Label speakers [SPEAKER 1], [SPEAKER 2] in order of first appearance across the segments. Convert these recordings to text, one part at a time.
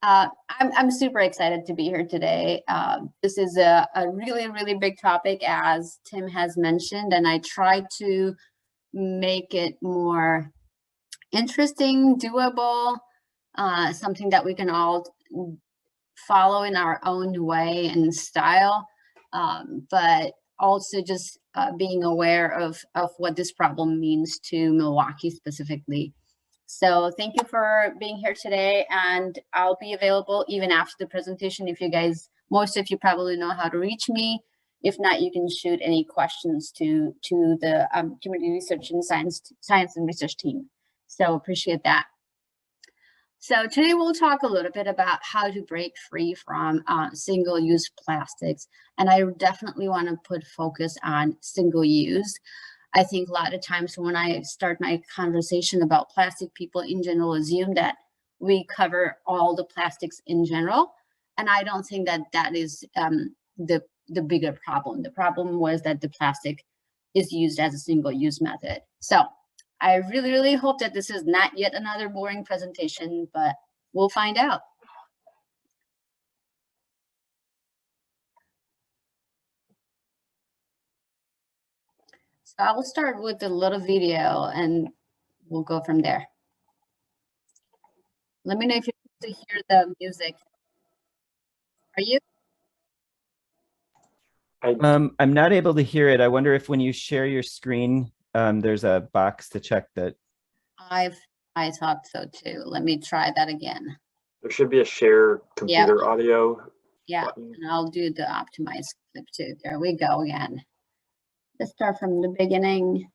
[SPEAKER 1] I'm super excited to be here today. This is a really, really big topic, as Tim has mentioned, and I try to make it more interesting, doable, something that we can all follow in our own way and style, but also just being aware of what this problem means to Milwaukee specifically. So thank you for being here today, and I'll be available even after the presentation. If you guys, most of you probably know how to reach me. If not, you can shoot any questions to the community research and science and research team. So appreciate that. So today we'll talk a little bit about how to break free from single-use plastics, and I definitely want to put focus on single-use. I think a lot of times when I start my conversation about plastic, people in general assume that we cover all the plastics in general. And I don't think that that is the bigger problem. The problem was that the plastic is used as a single-use method. So I really, really hope that this is not yet another boring presentation, but we'll find out. So I will start with a little video and we'll go from there. Let me know if you can hear the music. Are you?
[SPEAKER 2] I'm not able to hear it. I wonder if when you share your screen, there's a box to check that.
[SPEAKER 1] I thought so too. Let me try that again.
[SPEAKER 3] There should be a share computer audio.
[SPEAKER 1] Yeah, button. And I'll do the optimize clip too. There we go again. Let's start from the beginning.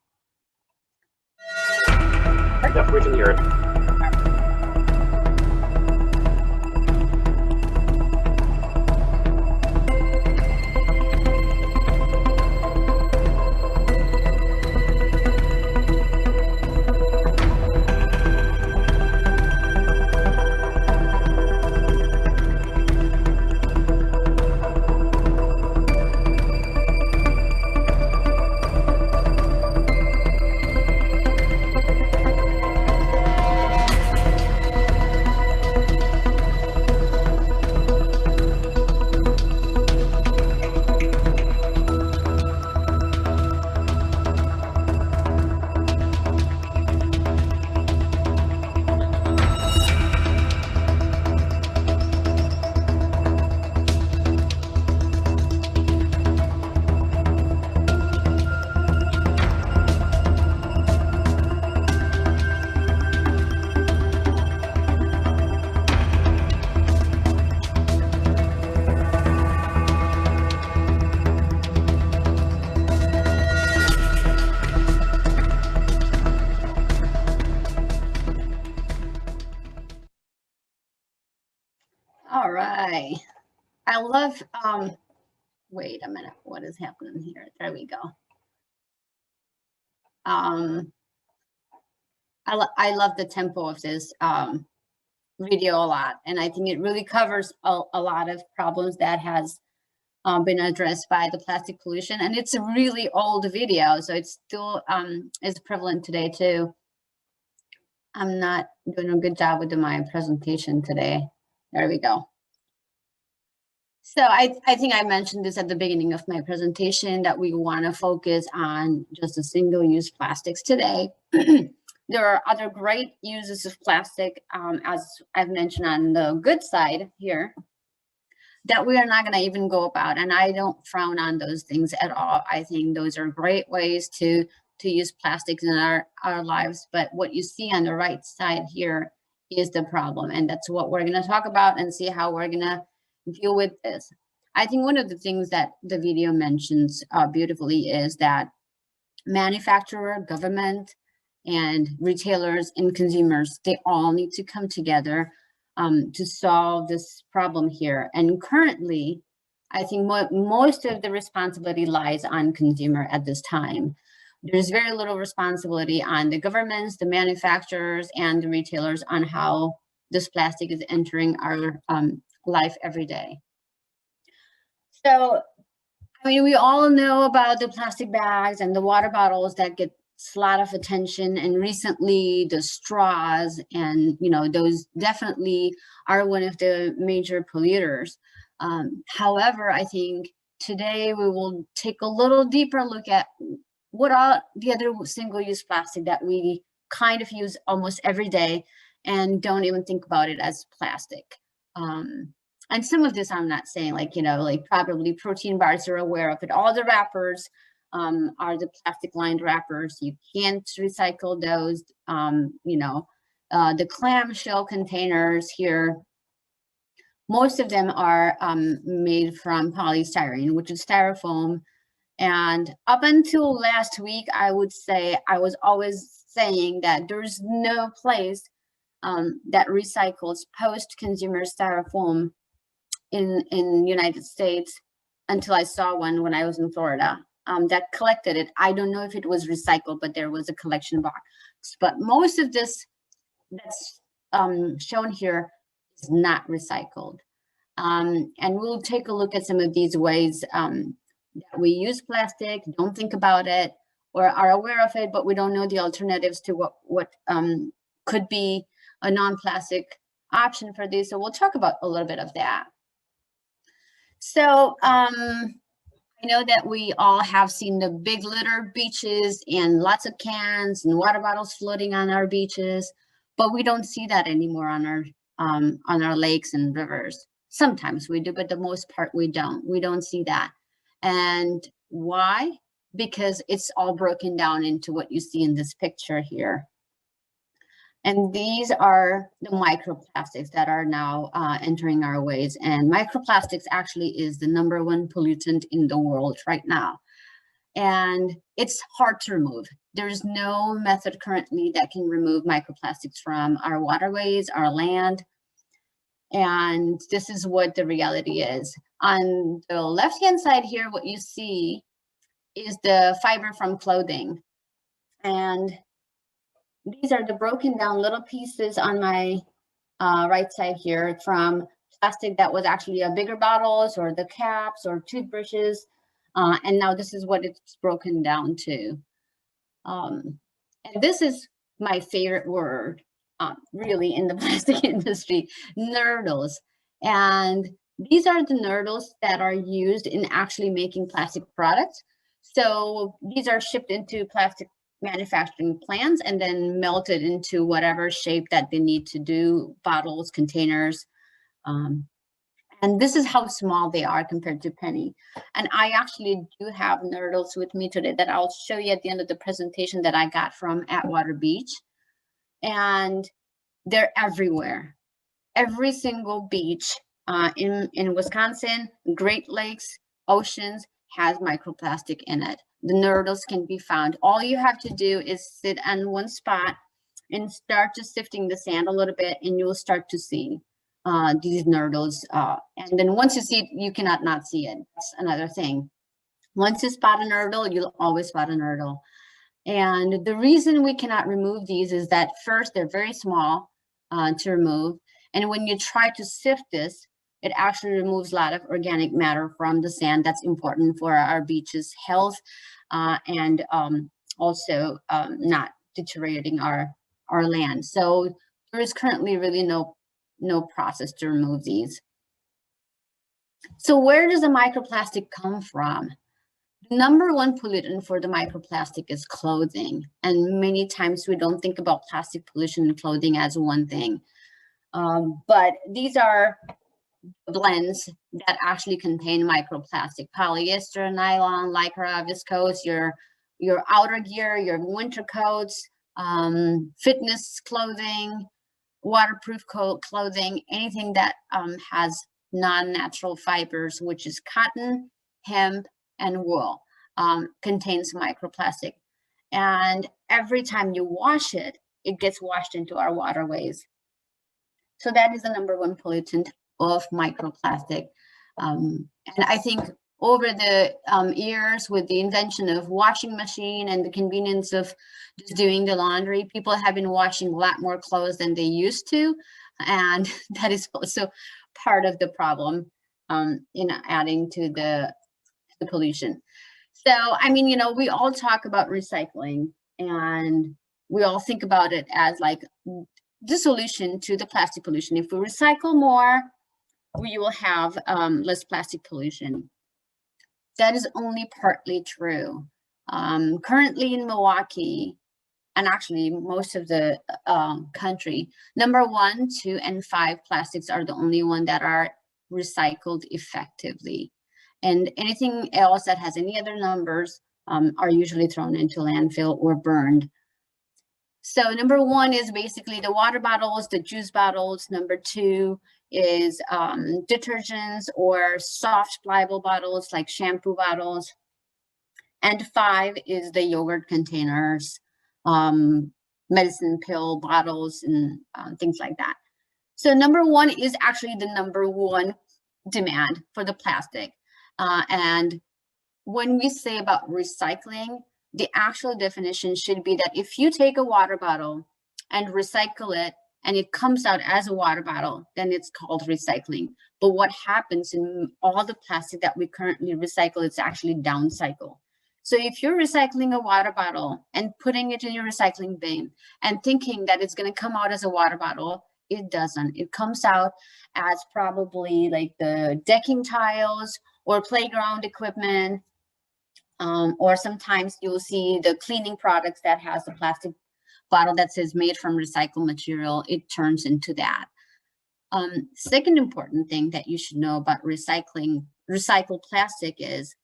[SPEAKER 3] Yep, we can hear it.
[SPEAKER 1] All right. I love, wait a minute, what is happening here? There we go. I love the tempo of this video a lot, and I think it really covers a lot of problems that has been addressed by the plastic pollution. And it's a really old video, so it's still is prevalent today too. I'm not doing a good job with my presentation today. There we go. So I think I mentioned this at the beginning of my presentation that we want to focus on just the single-use plastics today. There are other great uses of plastic, as I've mentioned on the good side here, that we are not going to even go about. And I don't frown on those things at all. I think those are great ways to use plastics in our lives. But what you see on the right side here is the problem. And that's what we're going to talk about and see how we're going to deal with this. I think one of the things that the video mentions beautifully is that manufacturer, government, and retailers and consumers, they all need to come together to solve this problem here. And currently, I think most of the responsibility lies on consumer at this time. There's very little responsibility on the governments, the manufacturers, and the retailers on how this plastic is entering our life every day. So, I mean, we all know about the plastic bags and the water bottles that get a lot of attention, and recently the straws and, you know, those definitely are one of the major polluters. However, I think today we will take a little deeper look at what are the other single-use plastic that we kind of use almost every day and don't even think about it as plastic. And some of this I'm not saying, like, you know, like probably protein bars are aware of it. All the wrappers are the plastic lined wrappers. You can't recycle those. You know, the clamshell containers here, most of them are made from polystyrene, which is styrofoam. And up until last week, I would say I was always saying that there's no place that recycles post-consumer styrofoam in United States until I saw one when I was in Florida that collected it. I don't know if it was recycled, but there was a collection box. But most of this that's shown here is not recycled. And we'll take a look at some of these ways that we use plastic, don't think about it, or are aware of it, but we don't know the alternatives to what could be a non-plastic option for these. So we'll talk about a little bit of that. So I know that we all have seen the big litter beaches and lots of cans and water bottles floating on our beaches, but we don't see that anymore on our lakes and rivers. Sometimes we do, but the most part we don't. We don't see that. And why? Because it's all broken down into what you see in this picture here. And these are the microplastics that are now entering our ways. And microplastics actually is the #1 pollutant in the world right now. And it's hard to remove. There's no method currently that can remove microplastics from our waterways, our land. And this is what the reality is. On the left-hand side here, what you see is the fiber from clothing. And these are the broken down little pieces on my right side here from plastic that was actually a bigger bottles or the caps or toothbrushes. And now this is what it's broken down to. And this is my favorite word, really, in the plastic industry, nurdles. And these are the nurdles that are used in actually making plastic products. So these are shipped into plastic manufacturing plants and then melted into whatever shape that they need to do, bottles, containers. And this is how small they are compared to penny. And I actually do have nurdles with me today that I'll show you at the end of the presentation that I got from Atwater Beach. And they're everywhere. Every single beach in Wisconsin, Great Lakes, oceans has microplastic in it. The nurdles can be found. All you have to do is sit on one spot and start just sifting the sand a little bit, and you'll start to see these nurdles. And then once you see it, you cannot not see it. That's another thing. Once you spot a nurdle, you'll always spot a nurdle. And the reason we cannot remove these is that first, they're very small to remove. And when you try to sift this, it actually removes a lot of organic matter from the sand that's important for our beaches' health and also not deteriorating our land. So there is currently really no process to remove these. So where does the microplastic come from? The #1 pollutant for the microplastic is clothing. And many times we don't think about plastic pollution in clothing as one thing. But these are blends that actually contain microplastic: polyester, nylon, lycra, viscose, your outer gear, your winter coats, fitness clothing, waterproof clothing, anything that has non-natural fibers, which is cotton, hemp, and wool, contains microplastic. And every time you wash it, it gets washed into our waterways. So that is the #1 pollutant of microplastic. And I think over the years, with the invention of washing machine and the convenience of just doing the laundry, people have been washing a lot more clothes than they used to. And that is also part of the problem in adding to the pollution. So, I mean, you know, we all talk about recycling. And we all think about it as like the solution to the plastic pollution. If we recycle more, we will have less plastic pollution. That is only partly true. Currently in Milwaukee, and actually most of the country, number 1, 2, and 5 plastics are the only one that are recycled effectively. And anything else that has any other numbers are usually thrown into landfill or burned. So number 1 is basically the water bottles, the juice bottles. Number 2 is detergents or soft pliable bottles like shampoo bottles. And 5 is the yogurt containers, medicine pill bottles, and things like that. So number 1 is actually the number 1 demand for the plastic. And when we say about recycling, the actual definition should be that if you take a water bottle and recycle it and it comes out as a water bottle, then it's called recycling. But what happens in all the plastic that we currently recycle, it's actually downcycle. So if you're recycling a water bottle and putting it in your recycling bin and thinking that it's going to come out as a water bottle, it doesn't. It comes out as probably like the decking tiles or playground equipment. Or sometimes you'll see the cleaning products that has a plastic bottle that says made from recycled material. It turns into that. Second important thing that you should know about recycled plastic is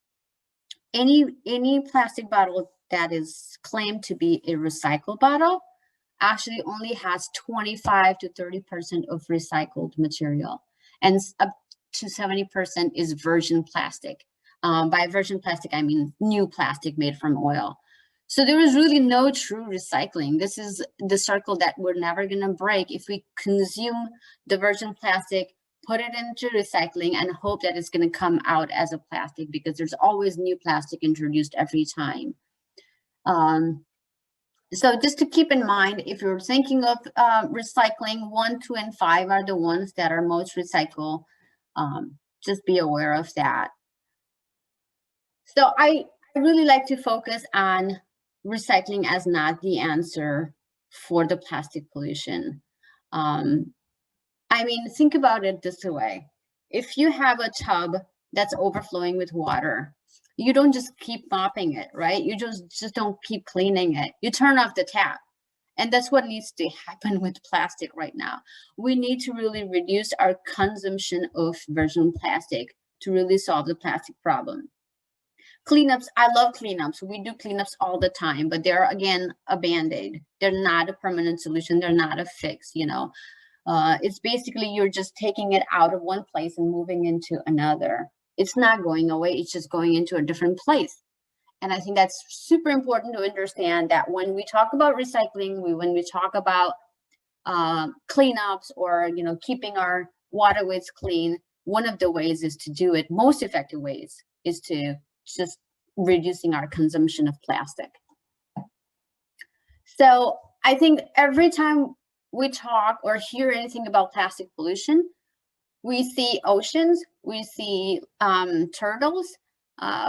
[SPEAKER 1] any plastic bottle that is claimed to be a recycled bottle actually only has 25 to 30% of recycled material, and up to 70% is virgin plastic. By virgin plastic, I mean new plastic made from oil. So there is really no true recycling. This is the circle that we're never going to break if we consume the virgin plastic, put it into recycling, and hope that it's going to come out as a plastic, because there's always new plastic introduced every time. So just to keep in mind, if you're thinking of recycling, 1, 2, and 5 are the ones that are most recycled. Just be aware of that. So I really like to focus on recycling as not the answer for the plastic pollution. I mean, think about it this way. If you have a tub that's overflowing with water, you don't just keep mopping it, right? You just don't keep cleaning it. You turn off the tap. And that's what needs to happen with plastic right now. We need to really reduce our consumption of virgin plastic to really solve the plastic problem. Cleanups, I love cleanups. We do cleanups all the time, but they're, again, a Band-Aid. They're not a permanent solution. They're not a fix, you know. It's basically you're just taking it out of one place and moving into another. It's not going away. It's just going into a different place. And I think that's super important to understand that when we talk about recycling, when we talk about cleanups or, you know, keeping our waterways clean, one of the ways is to do it, most effective ways is to just reducing our consumption of plastic. So I think every time we talk or hear anything about plastic pollution, we see oceans, we see turtles,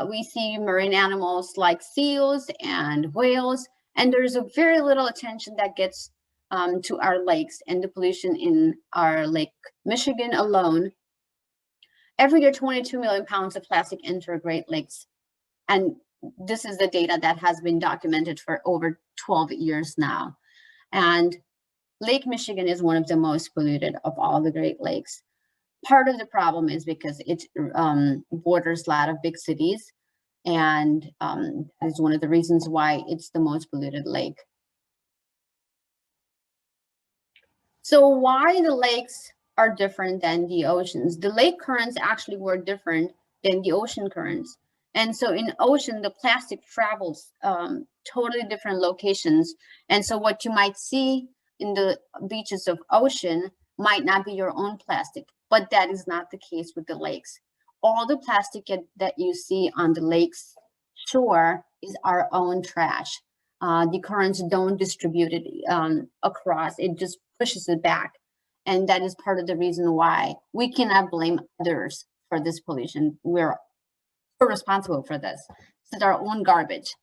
[SPEAKER 1] we see marine animals like seals and whales, and there's a very little attention that gets to our lakes and the pollution in our Lake Michigan alone. Every year, 22 million pounds of plastic enter Great Lakes. And this is the data that has been documented for over 12 years now. And Lake Michigan is one of the most polluted of all the Great Lakes. Part of the problem is because it borders a lot of big cities, and that is one of the reasons why it's the most polluted lake. So why the lakes are different than the oceans? The lake currents actually were different than the ocean currents. And so in ocean, the plastic travels totally different locations. And so what you might see in the beaches of ocean might not be your own plastic, but that is not the case with the lakes. All the plastic that you see on the lake's shore is our own trash. The currents don't distribute it across, it just pushes it back. And that is part of the reason why we cannot blame others for this pollution. We're responsible for this. This is our own garbage.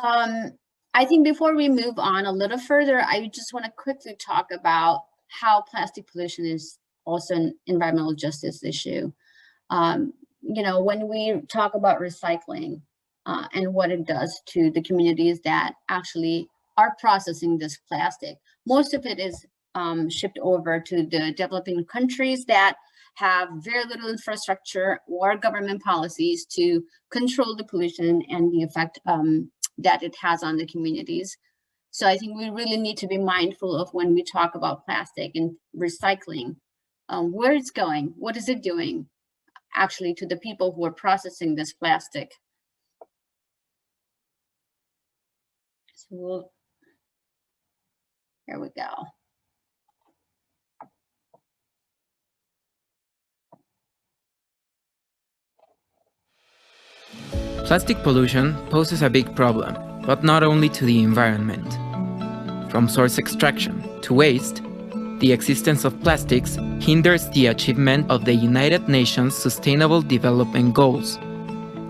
[SPEAKER 1] I think before we move on a little further, I just want to quickly talk about how plastic pollution is also an environmental justice issue. You know, when we talk about recycling and what it does to the communities that actually are processing this plastic, most of it is shipped over to the developing countries that have very little infrastructure or government policies to control the pollution and the effect that it has on the communities. So I think we really need to be mindful of when we talk about plastic and recycling, where it's going, what is it doing actually to the people who are processing this plastic. So here we go.
[SPEAKER 4] Plastic pollution poses a big problem, but not only to the environment. From source extraction to waste, the existence of plastics hinders the achievement of the United Nations Sustainable Development Goals,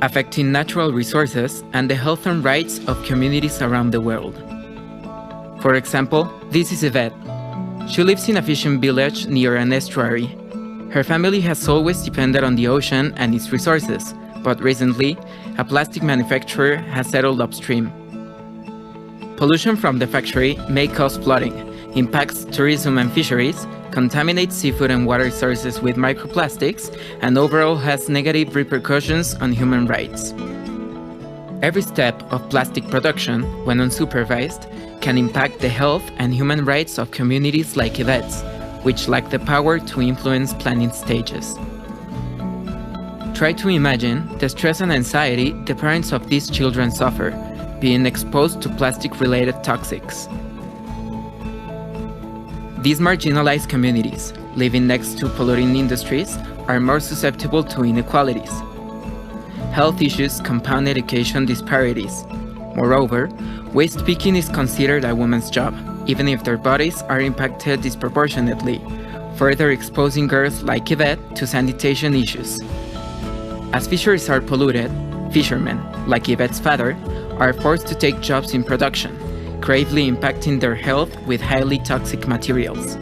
[SPEAKER 4] affecting natural resources and the health and rights of communities around the world. For example, this is Yvette. She lives in a fishing village near an estuary. Her family has always depended on the ocean and its resources, but recently, a plastic manufacturer has settled upstream. Pollution from the factory may cause flooding, impacts tourism and fisheries, contaminates seafood and water sources with microplastics, and overall has negative repercussions on human rights. Every step of plastic production, when unsupervised, can impact the health and human rights of communities like Yvette's, which lack the power to influence planning stages. Try to imagine the stress and anxiety the parents of these children suffer, being exposed to plastic-related toxics. These marginalized communities, living next to polluting industries, are more susceptible to inequalities. Health issues compound education disparities. Moreover, waste picking is considered a woman's job, even if their bodies are impacted disproportionately, further exposing girls like Yvette to sanitation issues. As fisheries are polluted, fishermen, like Yvette's father, are forced to take jobs in production, gravely impacting their health with highly toxic materials.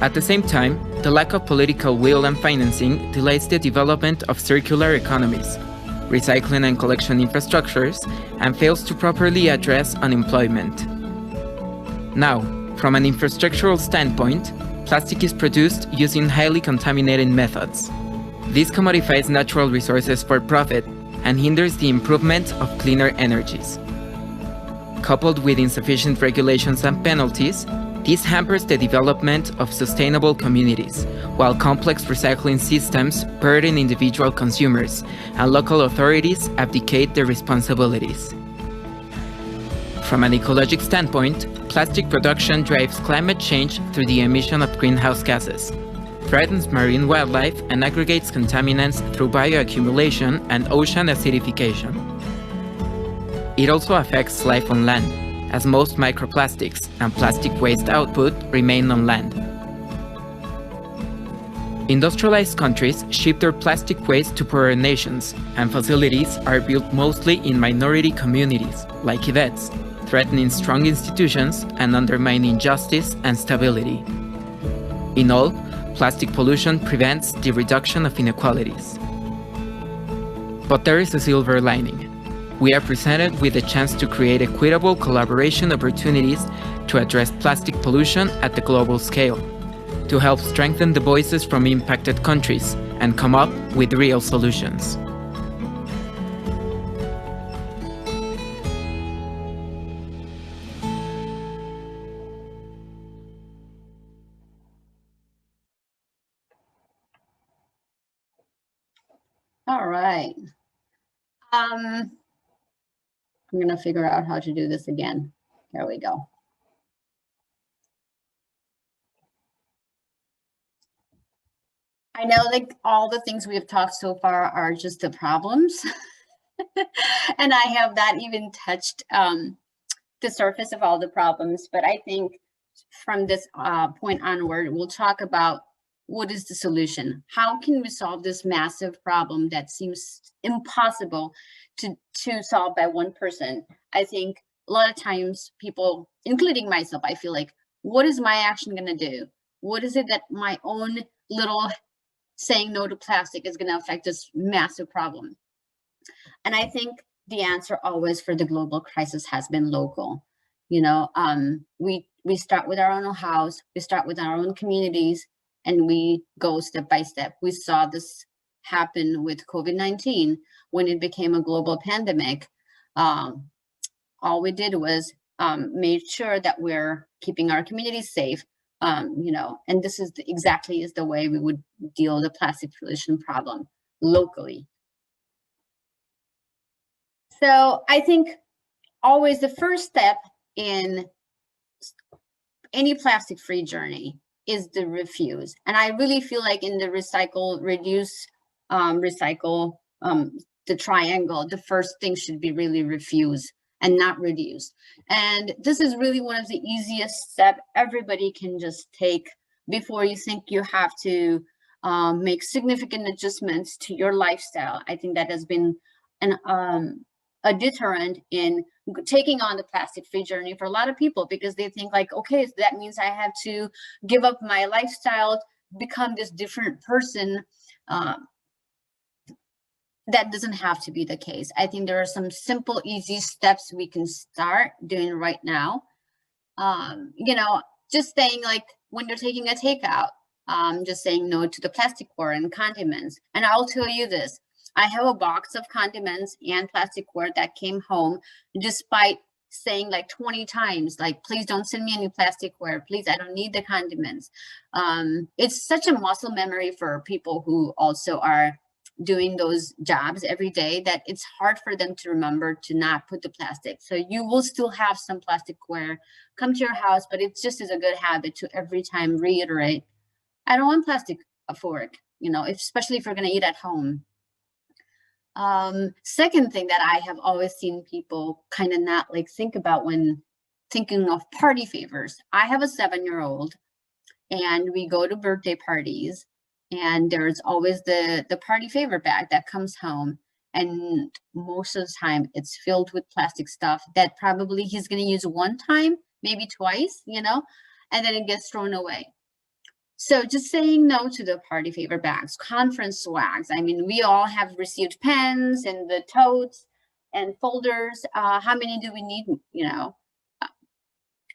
[SPEAKER 4] At the same time, the lack of political will and financing delays the development of circular economies, recycling and collection infrastructures, and fails to properly address unemployment. Now, from an infrastructural standpoint, plastic is produced using highly contaminated methods. This commodifies natural resources for profit and hinders the improvement of cleaner energies. Coupled with insufficient regulations and penalties, this hampers the development of sustainable communities, while complex recycling systems burden individual consumers and local authorities abdicate their responsibilities. From an ecologic standpoint, plastic production drives climate change through the emission of greenhouse gases, threatens marine wildlife, and aggregates contaminants through bioaccumulation and ocean acidification. It also affects life on land, as most microplastics and plastic waste output remain on land. Industrialized countries ship their plastic waste to poorer nations, and facilities are built mostly in minority communities, like Yvette's, threatening strong institutions and undermining justice and stability. In all, plastic pollution prevents the reduction of inequalities. But there is a silver lining. We are presented with a chance to create equitable collaboration opportunities to address plastic pollution at the global scale, to help strengthen the voices from impacted countries and come up with real solutions.
[SPEAKER 1] All right. I'm going to figure out how to do this again. Here we go. I know like all the things we have talked so far are just the problems. And I have not even touched the surface of all the problems, but I think from this point onward, we'll talk about what is the solution? How can we solve this massive problem that seems impossible to solve by one person? I think a lot of times people, including myself, I feel like, what is my action going to do? What is it that my own little saying no to plastic is going to affect this massive problem? And I think the answer always for the global crisis has been local. You know, we start with our own house, we start with our own communities, and we go step by step. We saw this happen with COVID-19 when it became a global pandemic. All we did was made sure that we're keeping our communities safe. You know, and this is exactly is the way we would deal with the plastic pollution problem locally. So I think always the first step in any plastic-free journey is the refuse. And I really feel like in the recycle, reduce, recycle, the triangle, the first thing should be really refuse and not reduce. And this is really one of the easiest steps everybody can just take before you think you have to make significant adjustments to your lifestyle. I think that has been a deterrent in taking on the plastic-free journey for a lot of people, because they think like, okay, so that means I have to give up my lifestyle, become this different person. That doesn't have to be the case. I think there are some simple, easy steps we can start doing right now. You know, just saying like when you're taking a takeout, just saying no to the plasticware and condiments. And I'll tell you this, I have a box of condiments and plasticware that came home despite saying like 20 times, like, please don't send me any plasticware. Please, I don't need the condiments. It's such a muscle memory for people who also are doing those jobs every day that it's hard for them to remember to not put the plastic. So you will still have some plasticware come to your house, but it just is a good habit to every time reiterate, I don't want plastic fork, you know, especially if you're going to eat at home. Second thing that I have always seen people kind of not like think about when thinking of party favors. I have a 7-year-old and we go to birthday parties, and there's always the party favor bag that comes home. And most of the time it's filled with plastic stuff that probably he's going to use one time, maybe twice, you know, and then it gets thrown away. So just saying no to the party favor bags, conference swags. I mean, we all have received pens and the totes and folders. How many do we need, you know?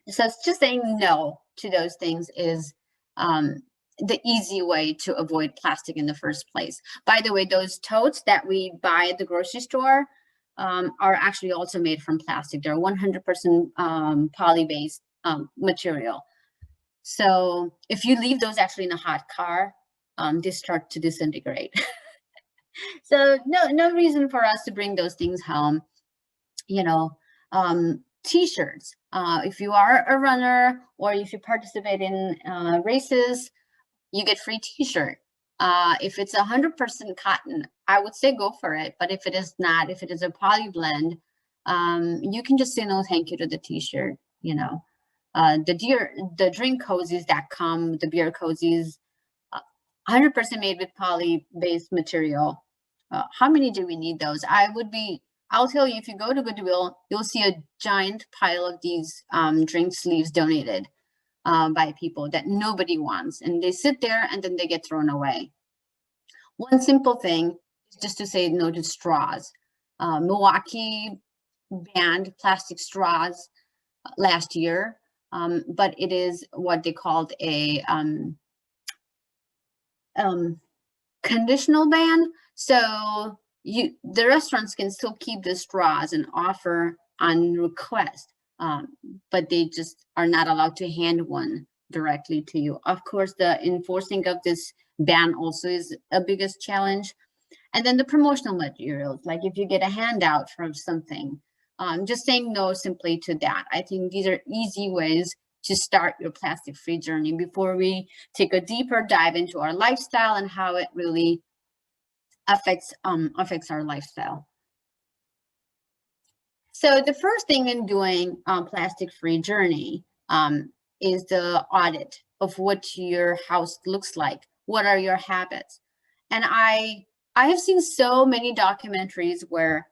[SPEAKER 1] So it's just saying no to those things is the easy way to avoid plastic in the first place. By the way, those totes that we buy at the grocery store are actually also made from plastic. They're 100% poly-based material. So if you leave those actually in a hot car, they start to disintegrate. So no reason for us to bring those things home. You know, t-shirts. If you are a runner or if you participate in races, you get free t-shirt. If it's 100% cotton, I would say go for it. But if it is not, if it is a poly blend, you can just say no thank you to the t-shirt, you know. The drink cozies that come, the beer cozies, 100% made with poly-based material. How many do we need those? I'll tell you, if you go to Goodwill, you'll see a giant pile of these drink sleeves donated by people that nobody wants. And they sit there and then they get thrown away. One simple thing is just to say no to straws. Milwaukee banned plastic straws last year. But it is what they called a conditional ban. So the restaurants can still keep the straws and offer on request, but they just are not allowed to hand one directly to you. Of course, the enforcing of this ban also is a biggest challenge. And then the promotional materials, like if you get a handout from something, just saying no simply to that. I think these are easy ways to start your plastic-free journey before we take a deeper dive into our lifestyle and how it really affects our lifestyle. So the first thing in doing plastic-free journey is the audit of what your house looks like. what are your habits? And I have seen so many documentaries where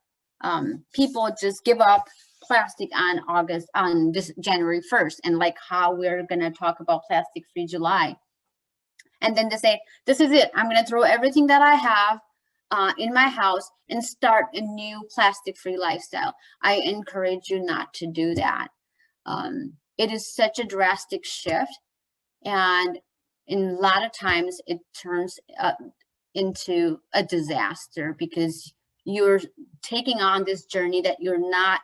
[SPEAKER 1] people just give up plastic on this January 1st, and like how we're going to talk about plastic-free July. And then they say, this is it. I'm going to throw everything that I have in my house and start a new plastic-free lifestyle. I encourage you not to do that. It is such a drastic shift. And in a lot of times it turns into a disaster because you're taking on this journey that you're not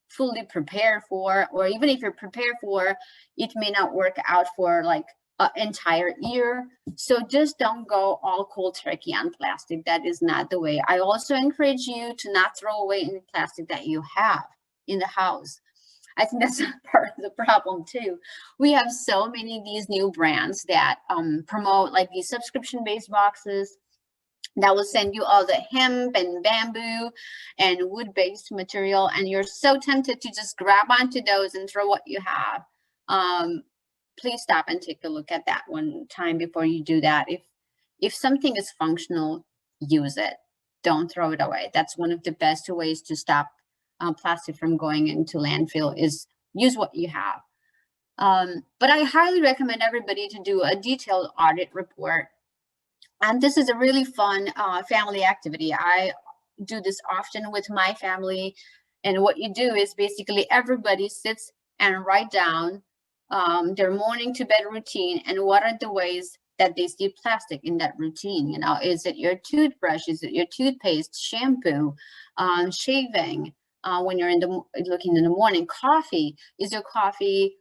[SPEAKER 1] fully prepared for, or even if you're prepared for, it may not work out for like an entire year. So just don't go all cold turkey on plastic. That is not the way. I also encourage you to not throw away any plastic that you have in the house. I think that's part of the problem too. We have so many of these new brands that promote like these subscription-based boxes that will send you all the hemp and bamboo and wood-based material, and you're so tempted to just grab onto those and throw what you have. Please stop and take a look at that one time before you do that. If something is functional, use it. Don't throw it away. That's one of the best ways to stop plastic from going into landfill, is use what you have. But I highly recommend everybody to do a detailed audit report. And this is a really fun family activity. I do this often with my family. And what you do is basically everybody sits and write down their morning to bed routine and what are the ways that they see plastic in that routine. You know, is it your toothbrush? Is it your toothpaste, shampoo, shaving? When you're looking in the morning, coffee. Is your coffee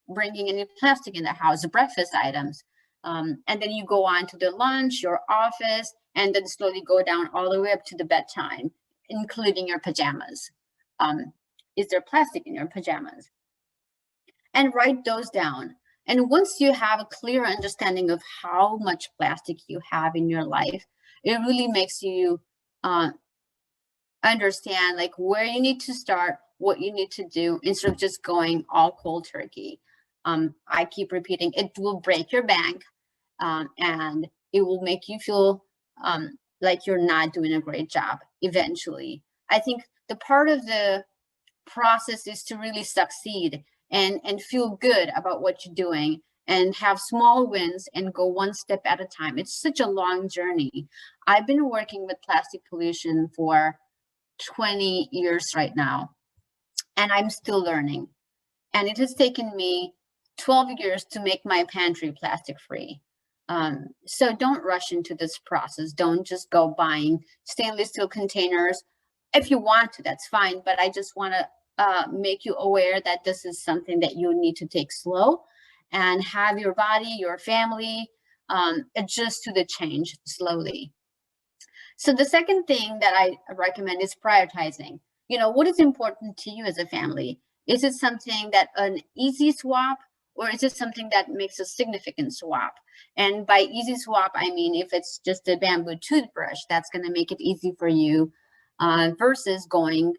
[SPEAKER 1] bringing any plastic in the house? Breakfast items. And then you go on to the lunch, your office, and then slowly go down all the way up to the bedtime, including your pajamas. Is there plastic in your pajamas? And write those down. And once you have a clear understanding of how much plastic you have in your life, it really makes you understand like where you need to start, what you need to do, instead of just going all cold turkey. I keep repeating, it will break your bank and it will make you feel like you're not doing a great job eventually. I think the part of the process is to really succeed and feel good about what you're doing and have small wins and go one step at a time. It's such a long journey. I've been working with plastic pollution for 20 years right now, and I'm still learning. And it has taken me 12 years to make my pantry plastic free. So don't rush into this process. Don't just go buying stainless steel containers. If you want to, that's fine. But I just want to make you aware that this is something that you need to take slow and have your body, your family adjust to the change slowly. So the second thing that I recommend is prioritizing. You know, what is important to you as a family? Is it something that an easy swap, or is it something that makes a significant swap? And by easy swap, I mean, if it's just a bamboo toothbrush, that's going to make it easy for you versus going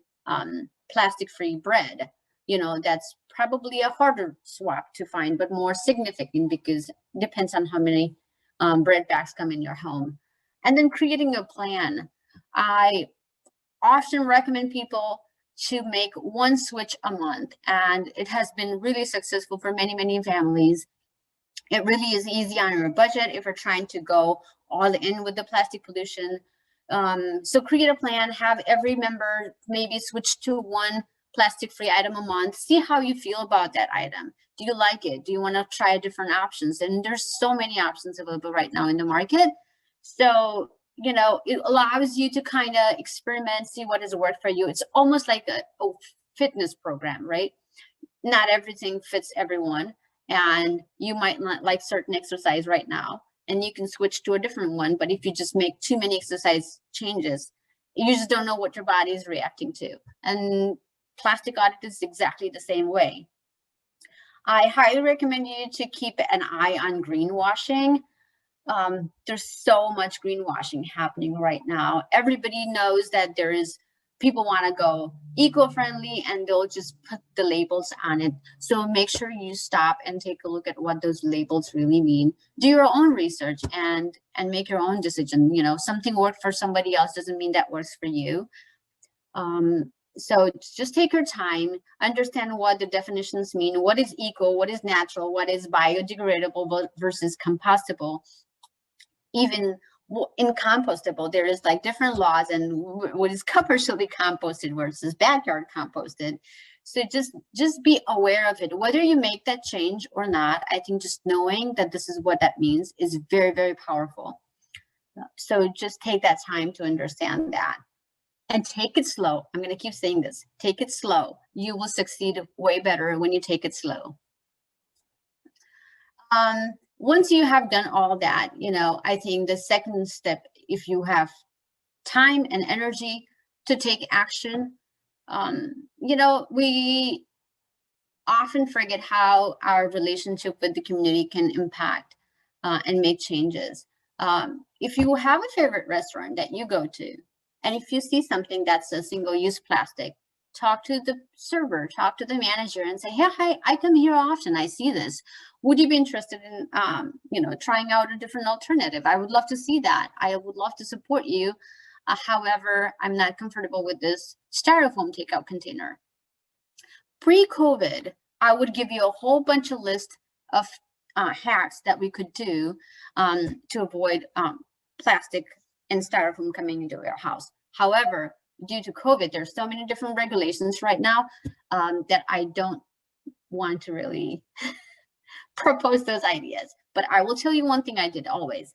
[SPEAKER 1] plastic-free bread. You know, that's probably a harder swap to find, but more significant because it depends on how many bread bags come in your home. And then creating a plan. I often recommend people to make one switch a month, and it has been really successful for many, many families. It really is easy on your budget if you're trying to go all in with the plastic pollution. So create a plan, have every member maybe switch to one plastic-free item a month. See how you feel about that item. Do you like it? Do you want to try different options? And there's so many options available right now in the market. So, you know, it allows you to kind of experiment, see what has worked for you. It's almost like a fitness program, right? Not everything fits everyone. And you might not like certain exercise right now, and you can switch to a different one. But if you just make too many exercise changes, you just don't know what your body is reacting to. And plastic audit is exactly the same way. I highly recommend you to keep an eye on greenwashing. There's so much greenwashing happening right now. Everybody knows that there is people want to go eco-friendly and they'll just put the labels on it. So make sure you stop and take a look at what those labels really mean. Do your own research and make your own decision. You know, something worked for somebody else doesn't mean that works for you. So just take your time, understand what the definitions mean, what is eco, what is natural, what is biodegradable versus compostable. Even in compostable, there is like different laws and what is commercially composted versus backyard composted. So just be aware of it, whether you make that change or not. I think just knowing that this is what that means is very, very powerful. So just take that time to understand that. And take it slow. I'm going to keep saying this. Take it slow. You will succeed way better when you take it slow. Once you have done all that, you know, I think the second step, if you have time and energy to take action, you know, we often forget how our relationship with the community can impact and make changes. If you have a favorite restaurant that you go to, and if you see something that's a single-use plastic, talk to the server, talk to the manager and say, hey, hi, I come here often, I see this. Would you be interested in, you know, trying out a different alternative? I would love to see that. I would love to support you. However, I'm not comfortable with this styrofoam takeout container. Pre-COVID, I would give you a whole bunch of list of hacks that we could do to avoid plastic and styrofoam coming into your house. However, due to COVID, there's so many different regulations right now that I don't want to really propose those ideas. But I will tell you one thing I did always.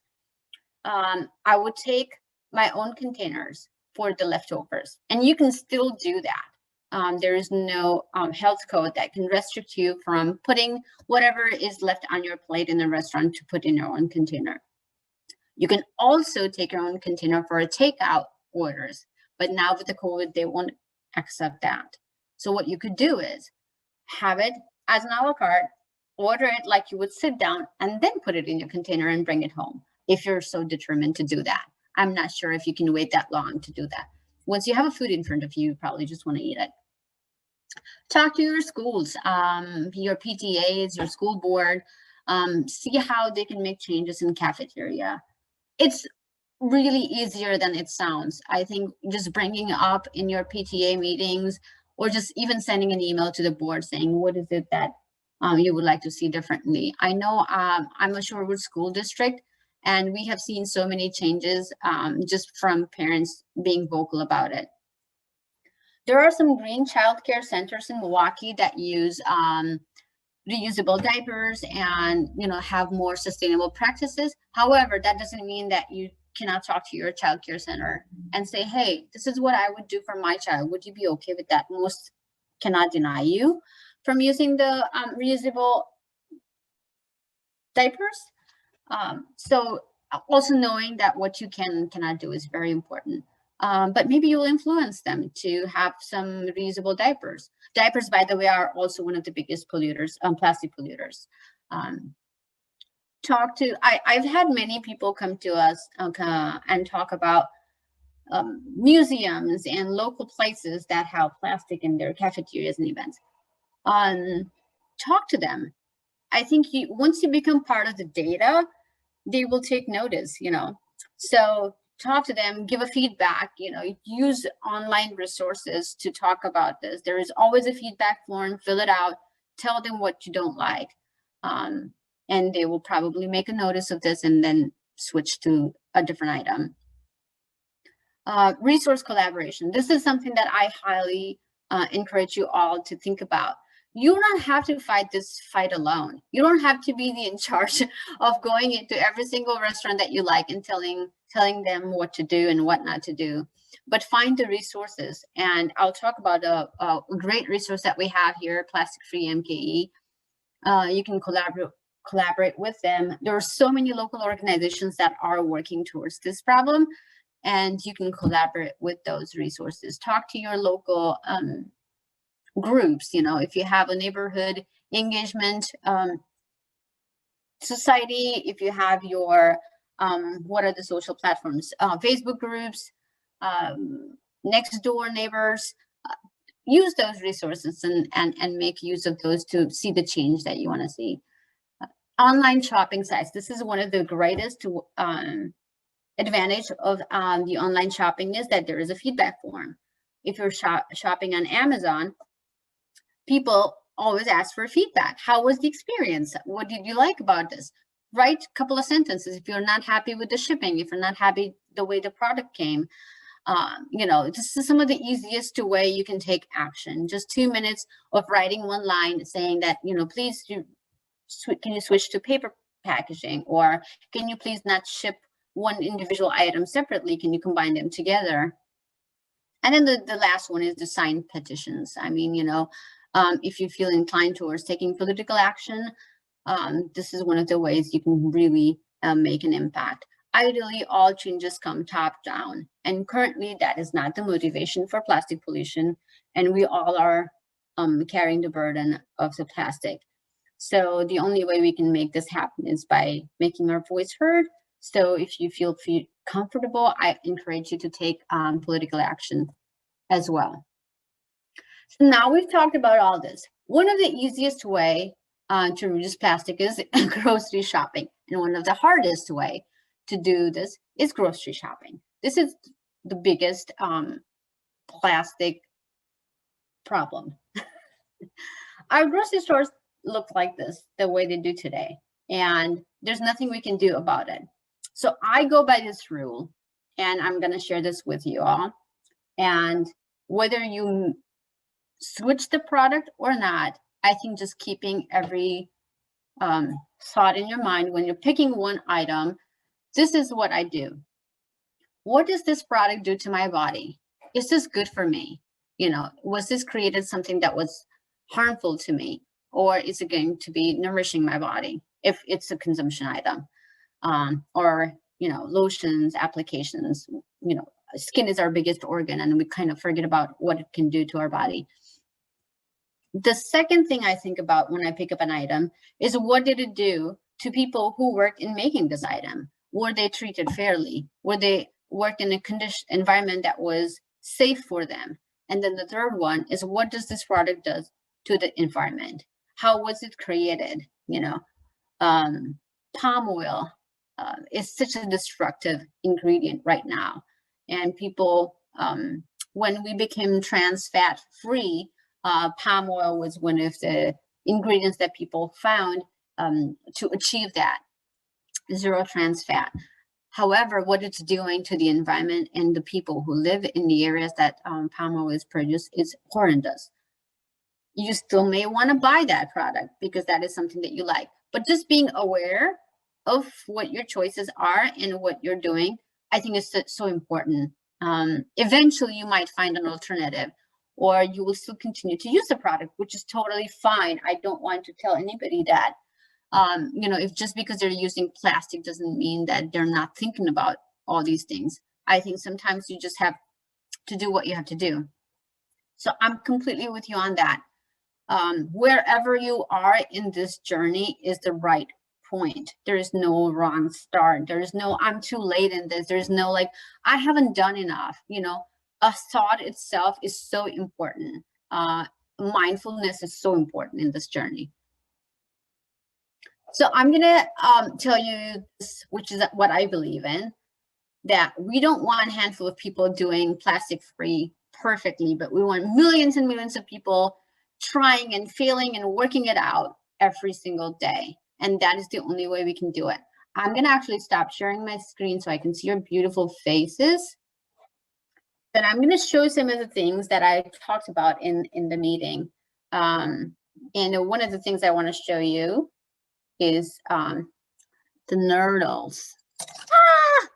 [SPEAKER 1] I would take my own containers for the leftovers, and you can still do that. There is no health code that can restrict you from putting whatever is left on your plate in the restaurant to put in your own container. You can also take your own container for a takeout orders, but now with the COVID, they won't accept that. So what you could do is have it as an a la carte, order it like you would sit down and then put it in your container and bring it home if you're so determined to do that. I'm not sure if you can wait that long to do that. Once you have a food in front of you, you probably just want to eat it. Talk to your schools, your PTAs, your school board, see how they can make changes in cafeteria. It's really easier than it sounds. I think just bringing up in your PTA meetings or just even sending an email to the board saying, what is it that you would like to see differently? I know I'm a Shorewood school district, and we have seen so many changes just from parents being vocal about it. There are some green childcare centers in Milwaukee that use reusable diapers and, you know, have more sustainable practices. However, that doesn't mean that you cannot talk to your child care center and say, hey, this is what I would do for my child. Would you be okay with that? Most cannot deny you from using the reusable diapers. So also knowing that what you can and cannot do is very important. But maybe you'll influence them to have some reusable diapers. Diapers, by the way, are also one of the biggest polluters, plastic polluters. I've had many people come to us and talk about museums and local places that have plastic in their cafeterias and events. Talk to them. I think once you become part of the data, they will take notice, you know. So talk to them, give a feedback, you know, use online resources to talk about this. There is always a feedback form, fill it out, tell them what you don't like. And they will probably make a notice of this and then switch to a different item. Resource collaboration. This is something that I highly encourage you all to think about. You don't have to fight this fight alone. You don't have to be in charge of going into every single restaurant that you like and telling them what to do and what not to do. But find the resources. And I'll talk about a great resource that we have here, Plastic-Free MKE. You can collaborate with them. There are so many local organizations that are working towards this problem, and you can collaborate with those resources. Talk to your local groups. You know, if you have a neighborhood engagement society, if you have your what are the social platforms, Facebook groups, next door neighbors. Use those resources and make use of those to see the change that you want to see. Online shopping sites. This is one of the greatest advantage of the online shopping is that there is a feedback form. If you're shopping on Amazon, people always ask for feedback. How was the experience? What did you like about this? Write a couple of sentences. If you're not happy with the shipping, if you're not happy the way the product came, you know, this is some of the easiest way you can take action. Just 2 minutes of writing one line saying that, you know, please can you switch to paper packaging, or can you please not ship one individual item separately? Can you combine them together? And then the last one is the signed petitions. I mean, you know, if you feel inclined towards taking political action, this is one of the ways you can really make an impact. Ideally, all changes come top down, and currently that is not the motivation for plastic pollution, and we all are carrying the burden of the plastic. So the only way we can make this happen is by making our voice heard. So if you feel comfortable, I encourage you to take political action as well. So now we've talked about all this. One of the easiest way to reduce plastic is grocery shopping, and one of the hardest way to do this is grocery shopping. This is the biggest plastic problem. Our grocery stores look like this, the way they do today, and there's nothing we can do about it. So I go by this rule, and I'm going to share this with you all. And whether you switch the product or not, I think just keeping every thought in your mind when you're picking one item, this is what I do. What does this product do to my body? Is this good for me? You know, was this created something that was harmful to me? Or is it going to be nourishing my body if it's a consumption item? Or, you know, lotions, applications, you know, skin is our biggest organ, and we kind of forget about what it can do to our body. The second thing I think about when I pick up an item is what did it do to people who work in making this item? Were they treated fairly? Were they worked in a environment that was safe for them? And then the third one is what does this product do to the environment? How was it created? You know, palm oil is such a destructive ingredient right now. And people, when we became trans fat free, palm oil was one of the ingredients that people found to achieve that, zero trans fat. However, what it's doing to the environment and the people who live in the areas that palm oil is produced is horrendous. You still may want to buy that product because that is something that you like. But just being aware of what your choices are and what you're doing, I think is so important. Eventually, you might find an alternative, or you will still continue to use the product, which is totally fine. I don't want to tell anybody that, you know, if just because they're using plastic doesn't mean that they're not thinking about all these things. I think sometimes you just have to do what you have to do. So I'm completely with you on that. Wherever you are in this journey is the right point. There is no wrong start. There is no, I'm too late in this. There's no like, I haven't done enough. You know, a thought itself is so important. Mindfulness is so important in this journey. So I'm going to tell you this, which is what I believe in, that we don't want a handful of people doing plastic free perfectly, but we want millions and millions of people trying and failing and working it out every single day. And that is the only way we can do it. I'm going to actually stop sharing my screen so I can see your beautiful faces. Then I'm going to show some of the things that I talked about in the meeting. And one of the things I want to show you is the nurdles. Ah!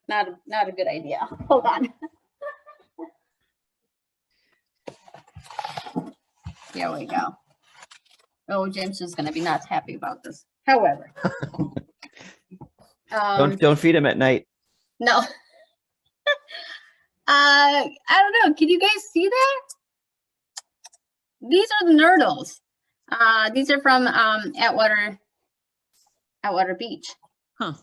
[SPEAKER 1] Not a good idea. Hold on. Here we go. Oh, James is going to be not happy about this. However,
[SPEAKER 2] don't feed him at night.
[SPEAKER 1] No. I don't know. Can you guys see that? These are the nurdles. These are from Atwater Beach.
[SPEAKER 5] Huh.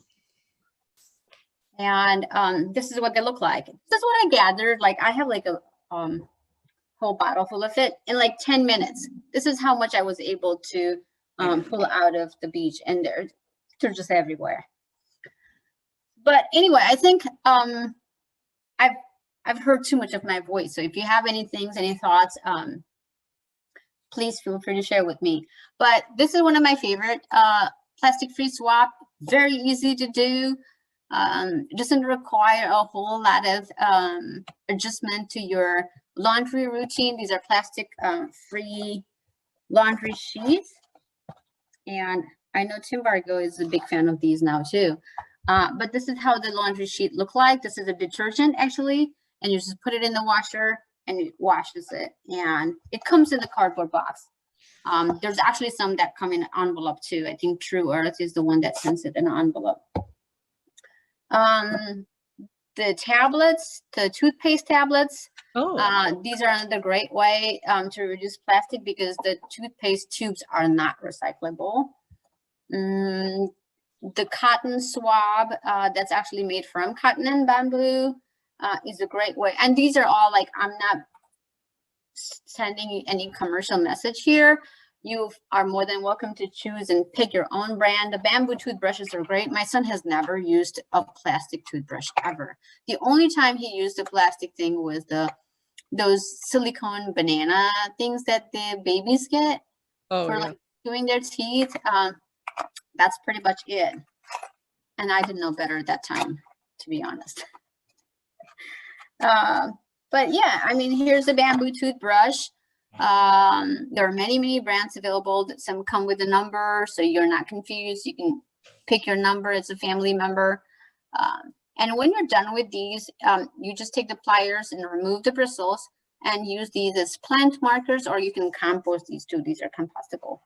[SPEAKER 1] And this is what they look like. This is what I gathered. Like I have like a whole bottle full of it in like 10 minutes. This is how much I was able to pull out of the beach, and they're just everywhere. But anyway, I think I've heard too much of my voice. So if you have any thoughts, please feel free to share with me. But this is one of my favorite plastic-free swap. Very easy to do. Doesn't require a whole lot of adjustment to your laundry routine. These are plastic-free laundry sheets. And I know Tim Vargo is a big fan of these now too. But this is how the laundry sheet look like. This is a detergent actually, and you just put it in the washer and it washes it. And it comes in the cardboard box. There's actually some that come in an envelope too. I think True Earth is the one that sends it in an envelope. The tablets, the toothpaste tablets, these are another great way to reduce plastic because the toothpaste tubes are not recyclable. The cotton swab that's actually made from cotton and bamboo is a great way. And these are all like, I'm not sending any commercial message here. You are more than welcome to choose and pick your own brand. The bamboo toothbrushes are great. My son has never used a plastic toothbrush ever. The only time he used a plastic thing was those silicone banana things that the babies get for like doing their teeth. That's pretty much it. And I didn't know better at that time, to be honest. But yeah, I mean, here's a bamboo toothbrush. There are many brands available. Some come with a number, so you're not confused. You can pick your number as a family member. And when you're done with these, you just take the pliers and remove the bristles and use these as plant markers, or you can compost these too. These are compostable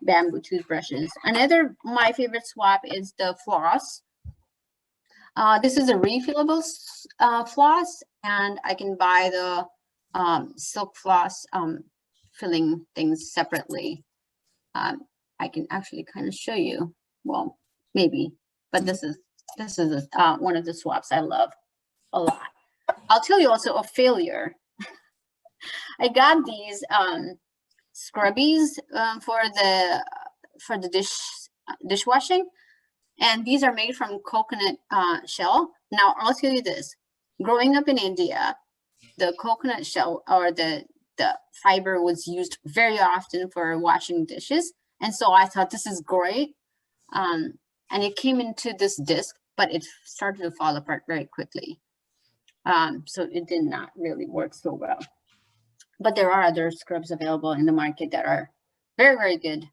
[SPEAKER 1] bamboo toothbrushes. Another, my favorite swap is the floss. This is a refillable floss, and I can buy the silk floss filling things separately. I can actually kind of show you. Well, maybe, but this is one of the swaps I love a lot. I'll tell you also a failure. I got these scrubbies for the dishwashing, and these are made from coconut shell. Now I'll tell you this: growing up in India, the coconut shell or the fiber was used very often for washing dishes, and so I thought this is great. And it came into this disc, but it started to fall apart very quickly. So it did not really work so well. But there are other scrubs available in the market that are very good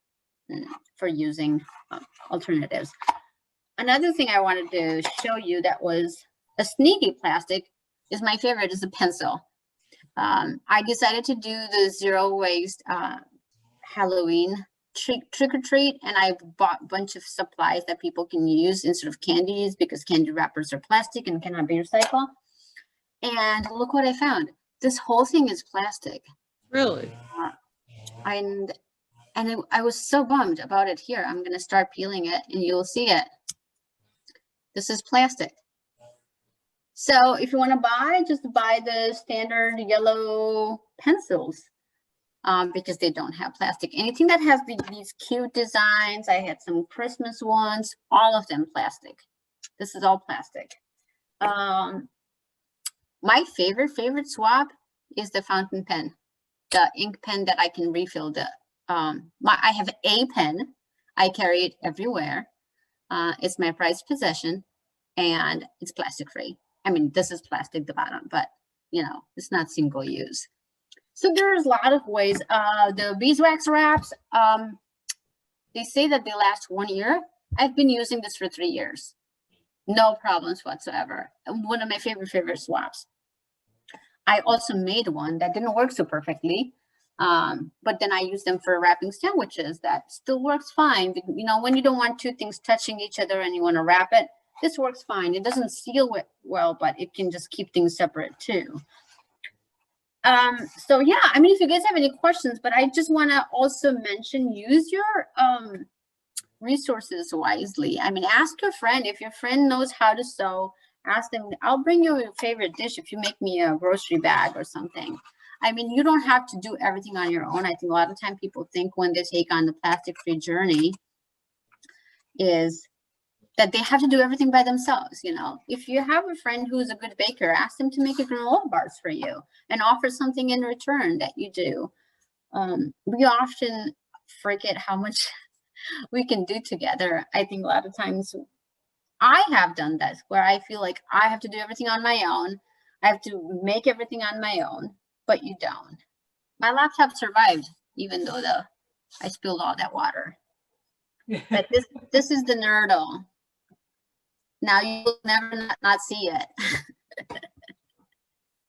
[SPEAKER 1] for using alternatives. Another thing I wanted to show you that was a sneaky plastic is my favorite is a pencil. I decided to do the zero waste Halloween trick or treat, and I bought a bunch of supplies that people can use instead of candies because candy wrappers are plastic and cannot be recycled. And look what I found. This whole thing is plastic.
[SPEAKER 5] Really?
[SPEAKER 1] I was so bummed about it here. I'm going to start peeling it and you'll see it. This is plastic. So if you want to buy, just buy the standard yellow pencils because they don't have plastic. Anything that has these cute designs, I had some Christmas ones, all of them plastic. This is all plastic. My favorite swap is the fountain pen, the ink pen that I can refill the, I have a pen. I carry it everywhere. It's my prized possession and it's plastic free. I mean, this is plastic, the bottom, but you know, it's not single use. So there's a lot of ways. The beeswax wraps, they say that they last 1 year. I've been using this for 3 years. No problems whatsoever. One of my favorite swaps. I also made one that didn't work so perfectly, but then I used them for wrapping sandwiches. That still works fine. You know, when you don't want two things touching each other and you want to wrap it, this works fine. It doesn't seal it well, but it can just keep things separate too. So yeah, I mean, if you guys have any questions, but I just want to also mention, use your resources wisely. I mean, ask your friend. If your friend knows how to sew, ask them, I'll bring you your favorite dish if you make me a grocery bag or something. I mean, you don't have to do everything on your own. I think a lot of time people think when they take on the plastic-free journey is that they have to do everything by themselves. You know, if you have a friend who's a good baker, ask them to make a granola bars for you and offer something in return that you do. We often forget how much we can do together. I think a lot of times I have done that where I feel like I have to do everything on my own. I have to make everything on my own, but you don't. My laptop survived, even though I spilled all that water. But this is the nurdle. Now you'll never not see it.